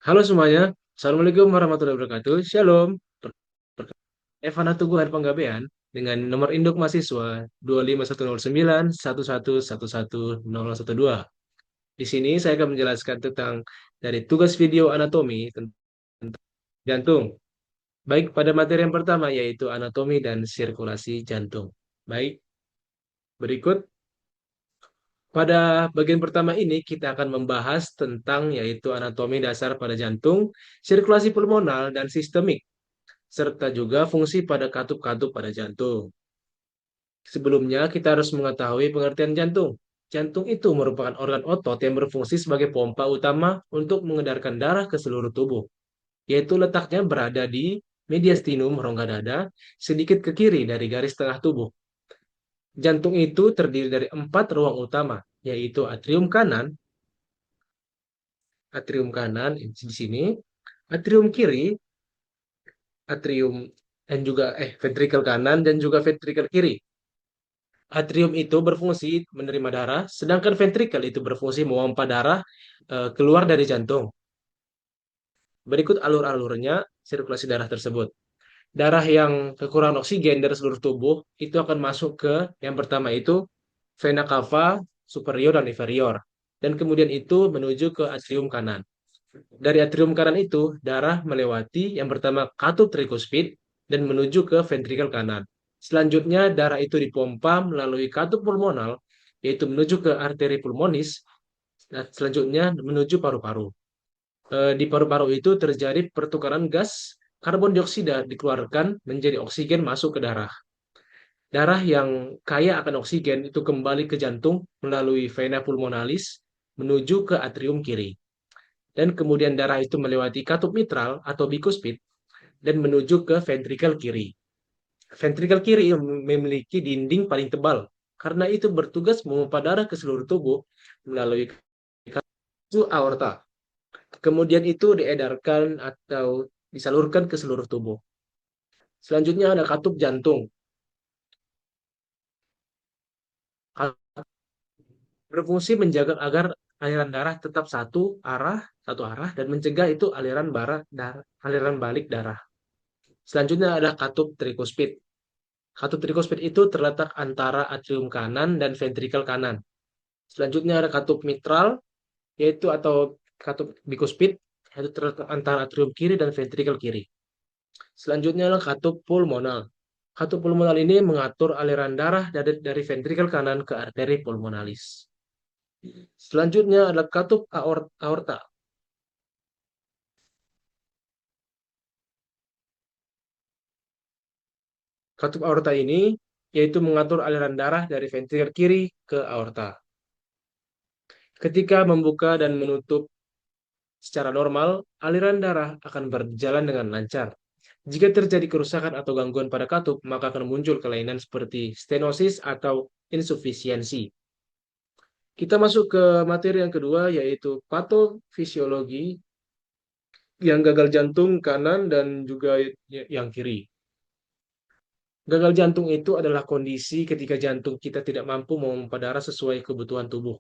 Halo semuanya, Assalamualaikum warahmatullahi wabarakatuh. Shalom. Evana Tuguhan Panggabean dengan nomor induk mahasiswa 25109 111112. Di sini saya akan menjelaskan tentang dari tugas video anatomi tentang jantung. Baik pada materi yang pertama yaitu anatomi dan sirkulasi jantung. Baik, berikut pada bagian pertama ini kita akan membahas tentang yaitu anatomi dasar pada jantung, sirkulasi pulmonal dan sistemik, serta juga fungsi pada katup-katup pada jantung. Sebelumnya, kita harus mengetahui pengertian jantung. Jantung itu merupakan organ otot yang berfungsi sebagai pompa utama untuk mengedarkan darah ke seluruh tubuh, yaitu letaknya berada di mediastinum rongga dada, sedikit ke kiri dari garis tengah tubuh. Jantung itu terdiri dari 4 ruang utama, yaitu atrium kanan di sini, atrium kiri, atrium dan juga ventrikel kanan dan juga ventrikel kiri. Atrium itu berfungsi menerima darah, sedangkan ventrikel itu berfungsi memompa darah keluar dari jantung. Berikut alur-alurnya sirkulasi darah tersebut. Darah yang kekurangan oksigen dari seluruh tubuh itu akan masuk ke yang pertama itu vena cava superior dan inferior. Dan kemudian itu menuju ke atrium kanan. Dari atrium kanan itu, darah melewati yang pertama katup trikospid dan menuju ke ventrikel kanan. Selanjutnya, darah itu dipompa melalui katup pulmonal, yaitu menuju ke arteri pulmonis, dan selanjutnya menuju paru-paru. Di paru-paru itu terjadi pertukaran gas karbon dioksida dikeluarkan menjadi oksigen masuk ke darah. Darah yang kaya akan oksigen itu kembali ke jantung melalui vena pulmonalis menuju ke atrium kiri. Dan kemudian darah itu melewati katup mitral atau bikuspid dan menuju ke ventrikel kiri. Ventrikel kiri memiliki dinding paling tebal karena itu bertugas memompa darah ke seluruh tubuh melalui aorta. Kemudian itu diedarkan atau disalurkan ke seluruh tubuh. Selanjutnya ada katup jantung. Berfungsi menjaga agar aliran darah tetap satu arah dan mencegah itu aliran balik darah. Selanjutnya ada katup trikospid. Katup trikospid itu terletak antara atrium kanan dan ventrikel kanan. Selanjutnya ada katup mitral, yaitu atau katup bikuspid, yaitu terletak antara atrium kiri dan ventrikel kiri. Selanjutnya adalah katup pulmonal. Katup pulmonal ini mengatur aliran darah dari ventrikel kanan ke arteri pulmonalis. Selanjutnya adalah katup aorta. Katup aorta ini yaitu mengatur aliran darah dari ventrikel kiri ke aorta. Ketika membuka dan menutup secara normal, aliran darah akan berjalan dengan lancar. Jika terjadi kerusakan atau gangguan pada katup, maka akan muncul kelainan seperti stenosis atau insufisiensi. Kita masuk ke materi yang kedua, yaitu patofisiologi yang gagal jantung kanan dan juga yang kiri. Gagal jantung itu adalah kondisi ketika jantung kita tidak mampu memompa darah sesuai kebutuhan tubuh.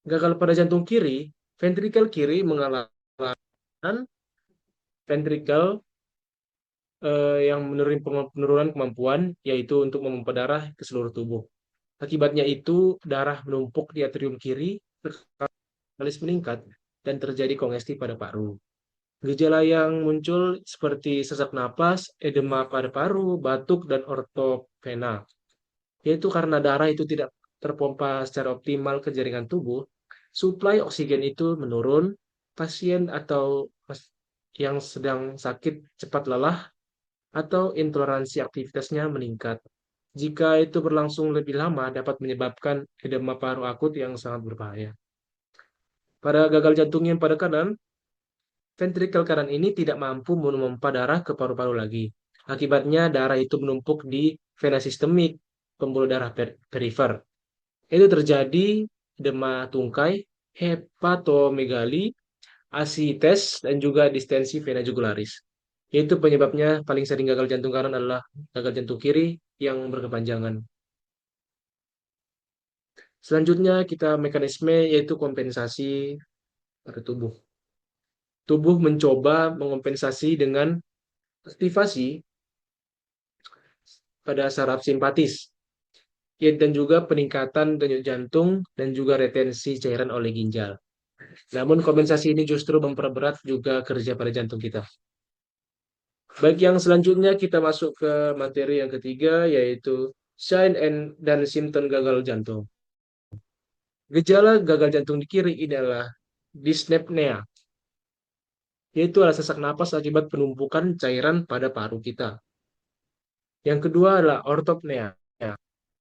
Gagal pada jantung kiri, ventrikel kiri mengalami ventrikel yang penurunan kemampuan, yaitu untuk memompa darah ke seluruh tubuh. Akibatnya itu, darah menumpuk di atrium kiri, kalis meningkat, dan terjadi kongesti pada paru. Gejala yang muncul seperti sesak napas, edema pada paru, batuk, dan ortopena. Yaitu karena darah itu tidak terpompa secara optimal ke jaringan tubuh, suplai oksigen itu menurun, pasien atau yang sedang sakit cepat lelah, atau intoleransi aktivitasnya meningkat. Jika itu berlangsung lebih lama, dapat menyebabkan edema paru akut yang sangat berbahaya. Pada gagal jantung yang pada kanan, ventrikel kanan ini tidak mampu memompa darah ke paru-paru lagi. Akibatnya darah itu menumpuk di vena sistemik, pembuluh darah perifer. Itu terjadi edema tungkai, hepatomegali, asites, dan juga distensi vena jugularis. Yaitu penyebabnya paling sering gagal jantung kanan adalah gagal jantung kiri yang berkepanjangan. Selanjutnya kita mekanisme yaitu kompensasi pada tubuh. tubuh mencoba mengompensasi dengan aktivasi pada saraf simpatis, ya, dan juga peningkatan denyut jantung dan juga retensi cairan oleh ginjal. Namun kompensasi ini justru memperberat juga kerja pada jantung kita. Baik, yang selanjutnya kita masuk ke materi yang ketiga, yaitu sign and dan simptom gagal jantung. Gejala gagal jantung di kiri ini adalah dyspnea, yaitu adalah sesak napas akibat penumpukan cairan pada paru kita. Yang kedua adalah ortopnea,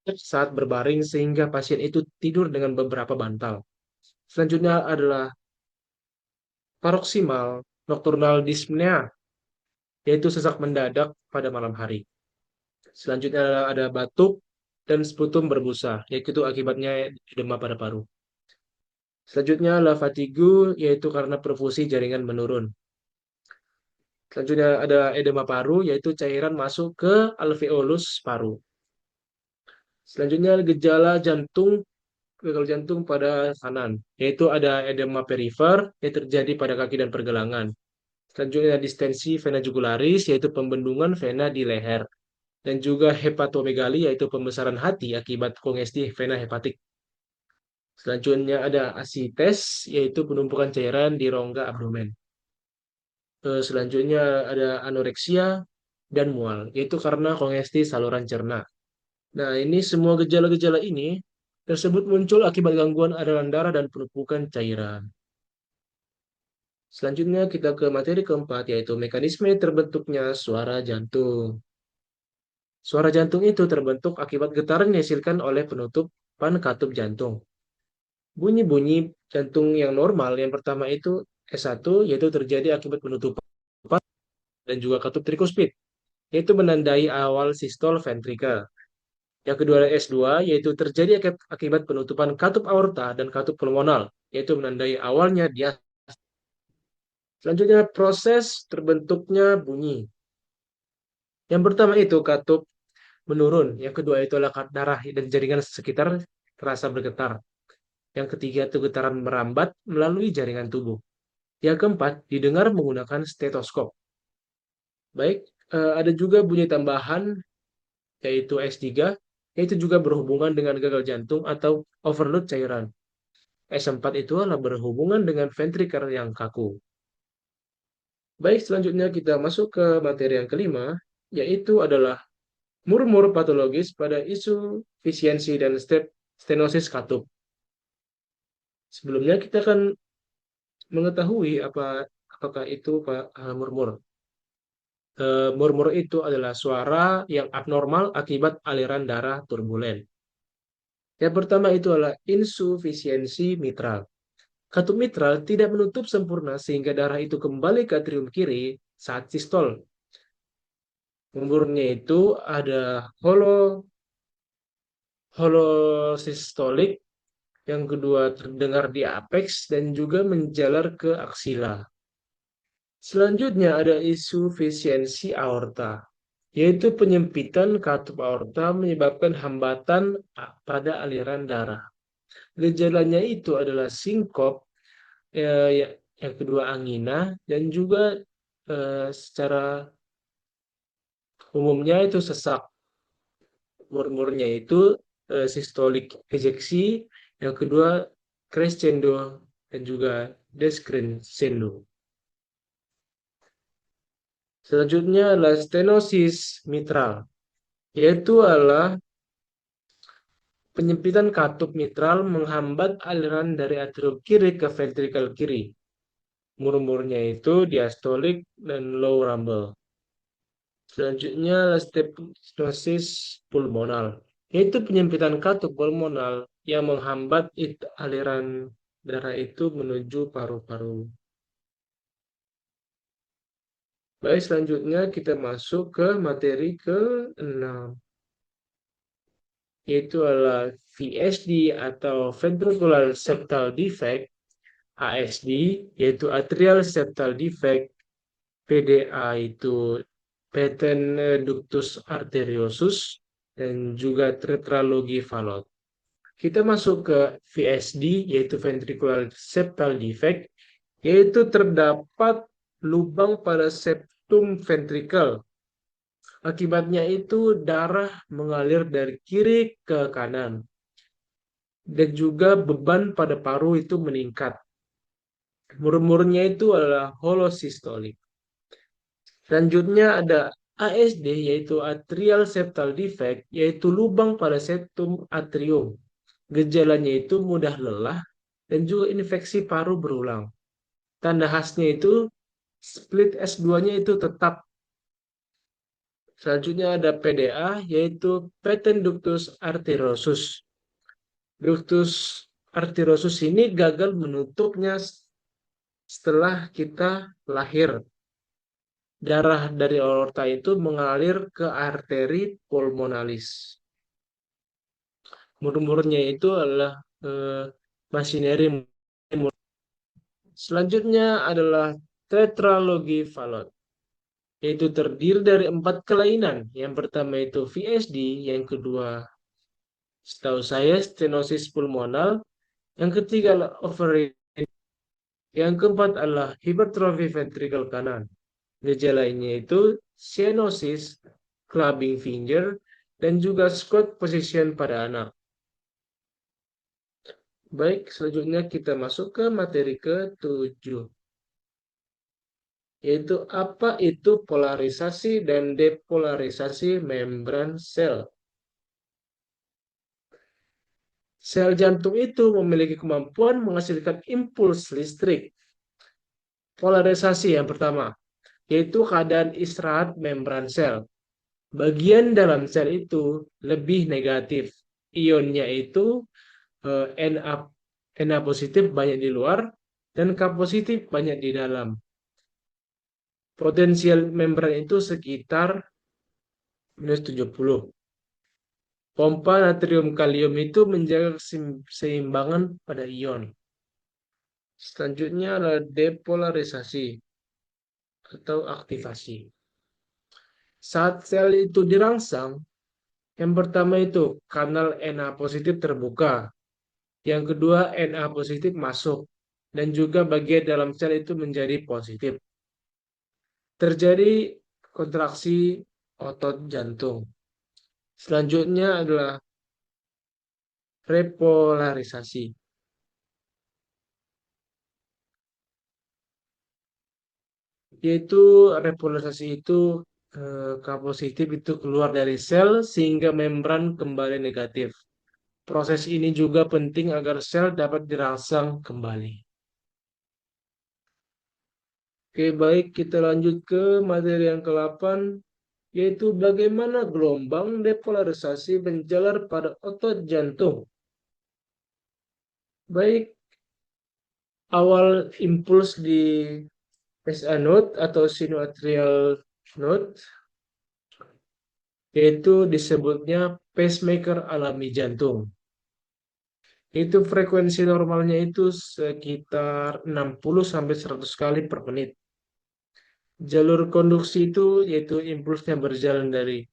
saat berbaring sehingga pasien itu tidur dengan beberapa bantal. Selanjutnya adalah paroksimal nocturnal dyspnea, yaitu sesak mendadak pada malam hari. Selanjutnya ada batuk dan sputum berbusa, yaitu akibatnya edema pada paru. Selanjutnya adalah fatigue, yaitu karena perfusi jaringan menurun. Selanjutnya ada edema paru, yaitu cairan masuk ke alveolus paru. Selanjutnya gejala jantung, gagal jantung pada kanan, yaitu ada edema perifer yang terjadi pada kaki dan pergelangan. Selanjutnya distensi vena jugularis, yaitu pembendungan vena di leher. Dan juga hepatomegali, yaitu pembesaran hati akibat kongesti vena hepatik. Selanjutnya ada asites, yaitu penumpukan cairan di rongga abdomen. Selanjutnya ada anoreksia dan mual, yaitu karena kongesti saluran cerna. Nah, ini semua gejala-gejala ini tersebut muncul akibat gangguan aliran darah dan penumpukan cairan. Selanjutnya kita ke materi keempat, yaitu mekanisme terbentuknya suara jantung. Suara jantung itu terbentuk akibat getaran yang dihasilkan oleh penutupan katup jantung. Bunyi-bunyi jantung yang normal yang pertama itu S1, yaitu terjadi akibat penutupan dan juga katup trikuspid, yaitu menandai awal sistol ventrikel. Yang kedua adalah S2, yaitu terjadi akibat penutupan katup aorta dan katup pulmonal, yaitu menandai awalnya diastole. Selanjutnya proses terbentuknya bunyi. Yang pertama itu katup menurun, yang kedua itu adalah darah dan jaringan sekitar terasa bergetar. Yang ketiga itu getaran merambat melalui jaringan tubuh. Yang keempat, didengar menggunakan stetoskop. Baik, ada juga bunyi tambahan, yaitu S3, yaitu juga berhubungan dengan gagal jantung atau overload cairan. S4 itu adalah berhubungan dengan ventrikel yang kaku. Baik, selanjutnya kita masuk ke materi yang kelima, yaitu adalah murmur patologis pada isu fisiensi dan stenosis katup. Sebelumnya kita akan mengetahui apakah itu murmur. Murmur itu adalah suara yang abnormal akibat aliran darah turbulen. Yang pertama itu adalah insufisiensi mitral. Katup mitral tidak menutup sempurna sehingga darah itu kembali ke atrium kiri saat sistol. Murmurnya itu ada holosistolik, yang kedua terdengar di apex dan juga menjalar ke aksila. Selanjutnya ada insufisiensi aorta, yaitu penyempitan katup aorta menyebabkan hambatan pada aliran darah. Gejalanya itu adalah sinkop, yang kedua angina, dan juga secara umumnya itu sesak. Murmurnya itu sistolik ejeksi, yang kedua crescendo, dan juga descrescendo. Selanjutnya adalah stenosis mitral, yaitu adalah penyempitan katup mitral menghambat aliran dari atrium kiri ke ventrikel kiri. Murmurnya itu diastolik dan low rumble. Selanjutnya adalah stenosis pulmonal, yaitu penyempitan katup pulmonal yang menghambat aliran darah itu menuju paru-paru. Baik, selanjutnya kita masuk ke materi ke-6, yaitu adalah VSD atau ventricular septal defect, ASD, yaitu atrial septal defect, PDA itu patent ductus arteriosus, dan juga tetralogy Fallot. Kita masuk ke VSD, yaitu ventricular septal defect, yaitu terdapat lubang pada septum ventrikel. Akibatnya itu darah mengalir dari kiri ke kanan. Dan juga beban pada paru itu meningkat. Murmurnya itu adalah holosystolik. Selanjutnya ada ASD, yaitu atrial septal defect, yaitu lubang pada septum atrium. Gejalanya itu mudah lelah dan juga infeksi paru berulang. Tanda khasnya itu split S2-nya itu tetap. Selanjutnya ada PDA, yaitu patent ductus arteriosus. Ductus arteriosus ini gagal menutupnya setelah kita lahir. Darah dari aorta itu mengalir ke arteri pulmonalis. Murmurnya itu adalah masineri. Selanjutnya adalah tetralogi Fallot, yaitu terdiri dari 4 kelainan. Yang pertama itu VSD, yang kedua setahu saya stenosis pulmonal, yang ketiga adalah ovary, yang keempat adalah hipertrofi ventrikel kanan. Gejala ini itu cyanosis, clubbing finger, dan juga squat position pada anak. Baik, selanjutnya kita masuk ke materi ke-7, yaitu apa itu polarisasi dan depolarisasi membran sel. Sel jantung itu memiliki kemampuan menghasilkan impuls listrik. Polarisasi yang pertama, yaitu keadaan istirahat membran sel. Bagian dalam sel itu lebih negatif. Ionnya itu Na positif banyak di luar dan K positif banyak di dalam. Potensial membran itu sekitar -70. Pompa natrium kalium itu menjaga keseimbangan pada ion. Selanjutnya adalah depolarisasi atau aktivasi. Saat sel itu dirangsang, yang pertama itu kanal Na positif terbuka. Yang kedua Na positif masuk. Dan juga bagian dalam sel itu menjadi positif. Terjadi kontraksi otot jantung. Selanjutnya adalah repolarisasi. Yaitu repolarisasi itu K positif itu keluar dari sel sehingga membran kembali negatif. Proses ini juga penting agar sel dapat dirangsang kembali. Oke, baik, kita lanjut ke materi yang ke-8, yaitu bagaimana gelombang depolarisasi menjalar pada otot jantung. Baik, awal impuls di SA node atau sinoatrial node, yaitu disebutnya pacemaker alami jantung. Itu frekuensi normalnya itu sekitar 60-100 kali per menit. Jalur konduksi itu yaitu impulsnya berjalan dari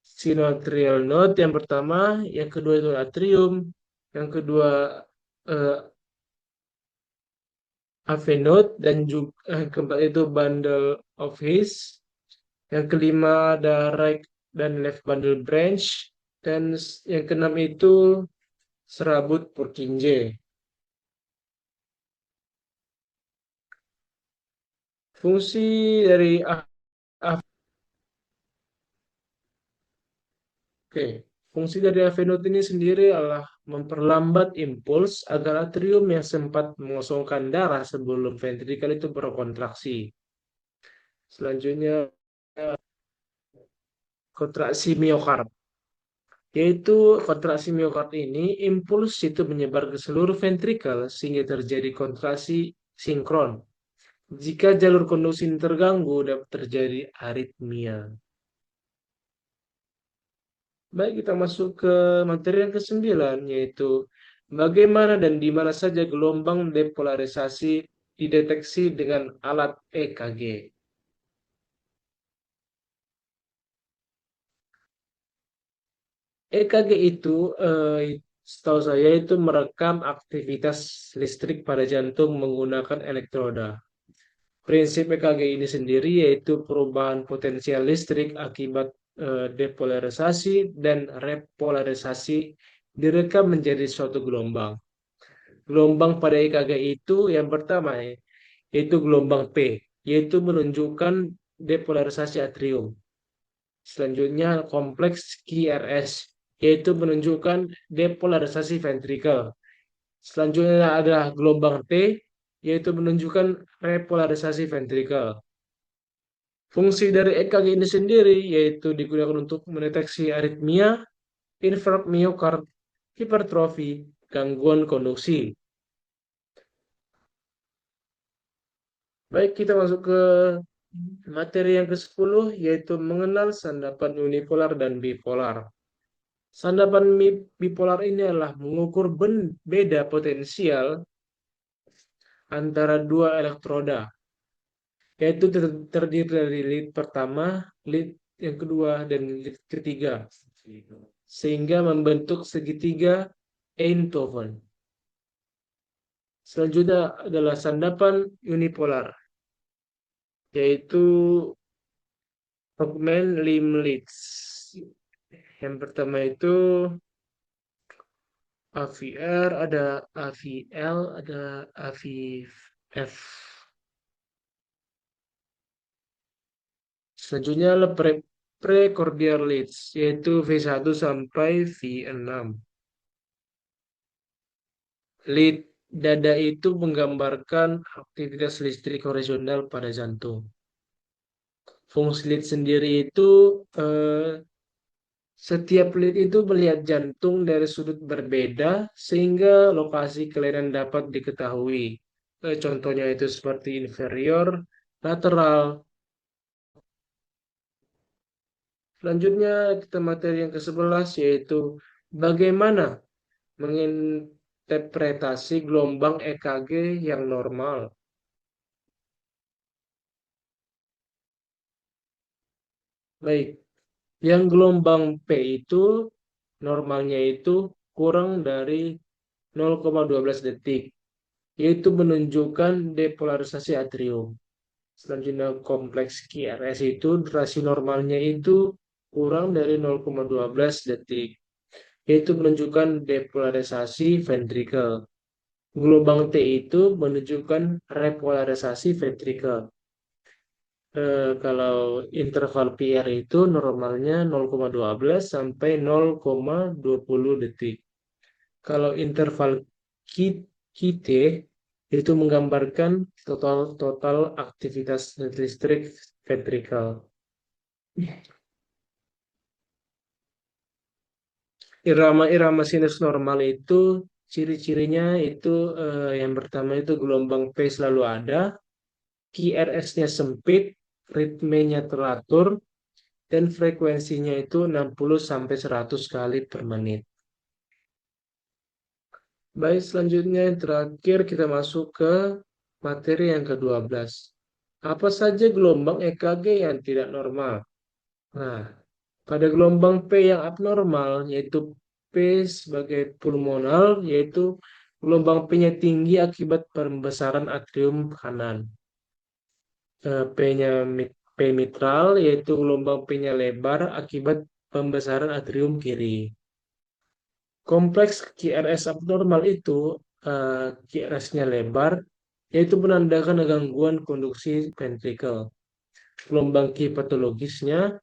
sinoatrial node yang pertama, yang kedua itu atrium, yang kedua eh, AV node, dan juga keempat itu bundle of His. Yang kelima ada right dan left bundle branch, dan yang keenam itu serabut Purkinje. Fungsi dari Oke, fungsi dari AV node ini sendiri adalah memperlambat impuls agar atrium yang sempat mengosongkan darah sebelum ventrikel itu berkontraksi. Selanjutnya kontraksi miokard. Yaitu kontraksi miokard ini, impuls itu menyebar ke seluruh ventrikel sehingga terjadi kontraksi sinkron. Jika jalur konduksi ini terganggu, dapat terjadi aritmia. Baik, kita masuk ke materi yang ke-9, yaitu bagaimana dan di mana saja gelombang depolarisasi dideteksi dengan alat EKG. EKG itu Setahu saya itu merekam aktivitas listrik pada jantung menggunakan elektroda. Prinsip EKG ini sendiri yaitu perubahan potensial listrik akibat depolarisasi dan repolarisasi direkam menjadi suatu gelombang. Gelombang pada EKG itu yang pertama yaitu gelombang P, yaitu menunjukkan depolarisasi atrium. Selanjutnya kompleks QRS, yaitu menunjukkan depolarisasi ventrikel. Selanjutnya ada gelombang T, yaitu menunjukkan repolarisasi ventrikel. Fungsi dari EKG ini sendiri yaitu digunakan untuk mendeteksi aritmia, infark miokard, hipertrofi, gangguan konduksi. Baik, kita masuk ke materi yang ke-10 yaitu mengenal sandapan unipolar dan bipolar. Sandapan bipolar ini adalah mengukur beda potensial antara dua elektroda, yaitu terdiri dari lead pertama, lead yang kedua, dan lead ketiga, sehingga membentuk segitiga Einthoven. Selanjutnya adalah sandapan unipolar, yaitu Hofmann Lehmlitz. Yang pertama itu AVR, ada AVL, ada AVF. Selanjutnya adalah precordial leads, yaitu V1 sampai V6. Lead dada itu menggambarkan aktivitas listrik horizontal pada jantung. Fungsi lead sendiri itu setiap lead itu melihat jantung dari sudut berbeda sehingga lokasi kelainan dapat diketahui. Contohnya itu seperti inferior, lateral. Selanjutnya kita materi yang ke-11 yaitu bagaimana menginterpretasi gelombang EKG yang normal. Baik, yang gelombang P itu normalnya itu kurang dari 0,12 detik, yaitu menunjukkan depolarisasi atrium. Selanjutnya kompleks QRS itu durasi normalnya itu kurang dari 0,12 detik, yaitu menunjukkan depolarisasi ventrikel. Gelombang T itu menunjukkan repolarisasi ventrikel. Kalau interval PR itu normalnya 0,12 sampai 0,20 detik. Kalau interval QT itu menggambarkan total aktivitas listrik ventrikel. Irama-irama sinus normal itu ciri-cirinya itu yang pertama itu gelombang P selalu ada, QRS-nya sempit, ritmenya teratur, dan frekuensinya itu 60 sampai 100 kali per menit. Baik, selanjutnya yang terakhir kita masuk ke materi yang ke-12. Apa saja gelombang EKG yang tidak normal? Nah, pada gelombang P yang abnormal, yaitu P sebagai pulmonal, yaitu gelombang P-nya tinggi akibat pembesaran atrium kanan. P-nya P mitral, yaitu gelombang P-nya lebar akibat pembesaran atrium kiri. Kompleks QRS abnormal itu QRS-nya lebar, yaitu menandakan gangguan konduksi ventrikel. Gelombang Q patologisnya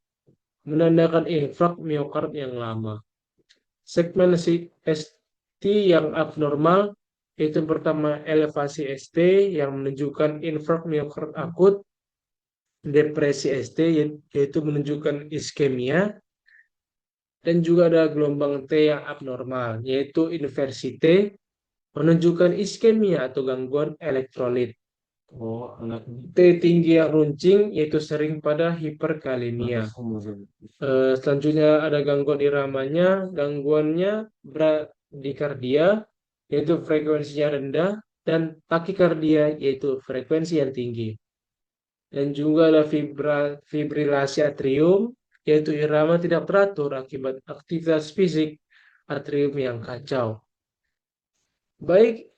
menandakan infark miokard yang lama. Segmen ST yang abnormal itu pertama elevasi ST yang menunjukkan infark miokard akut, depresi ST yaitu menunjukkan iskemia, dan juga ada gelombang T yang abnormal yaitu inversi T menunjukkan iskemia atau gangguan elektrolit. T tinggi yang runcing yaitu sering pada hiperkalemia. Selanjutnya ada gangguan iramanya, gangguannya bradikardia yaitu frekuensinya rendah dan takikardia yaitu frekuensi yang tinggi. Dan juga ada fibrilasi atrium yaitu irama tidak teratur akibat aktivitas fisik atrium yang kacau. Baik,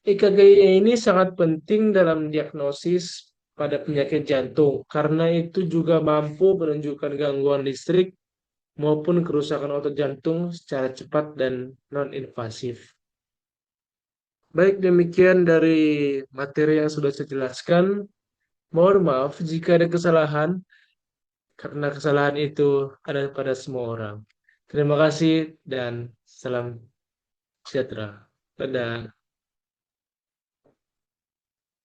EKG ini sangat penting dalam diagnosis pada penyakit jantung karena itu juga mampu menunjukkan gangguan listrik maupun kerusakan otot jantung secara cepat dan non-invasif. Baik, demikian dari materi yang sudah saya jelaskan. Mohon maaf jika ada kesalahan, karena kesalahan itu ada pada semua orang. Terima kasih dan salam sejahtera. Dadah.